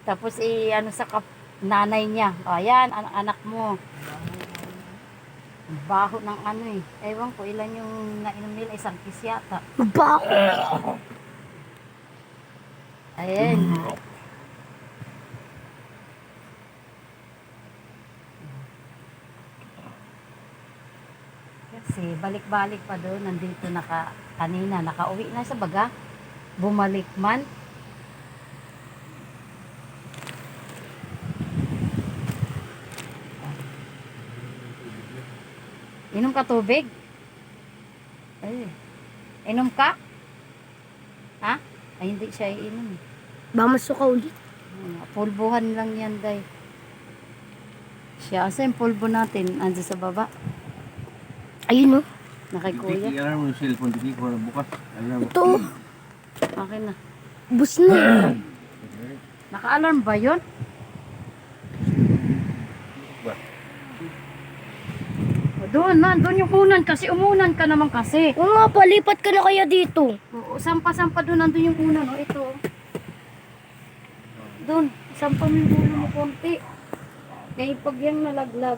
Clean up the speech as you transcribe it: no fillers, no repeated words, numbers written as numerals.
Tapos ano sa nanay niya. O, ayan, anak mo. Ang baho ng ano eh. Ewan ko ilan yung nainom nila. Isang kiss yata. Baho. Ayan. Kasi balik-balik pa doon. Nandito kanina. Nakauwi na sa baga. Bumalik man. Inom ka tubig? Ay. Inom ka? Ha? Ay, hindi siya iinom. Ba masuka ulit? Pulbuhan lang yan, day. Siya, asa yung pulbo natin? Ando sa baba. Ayun, no? Nakay kuya. Alam mo yung cellphone, hindi ko na bukas. Alam mo. Ito. Akin na. Bus na. Naka-alarm ba yun? Doon yung unan kasi umunan ka naman kasi. Oo nga, palipat ka na kaya dito. Oo, sampa-sampa doon, nandun yung unan, oh, ito. Doon, sampa mo yung ulo mo konti. Kaya pag yung nalaglag,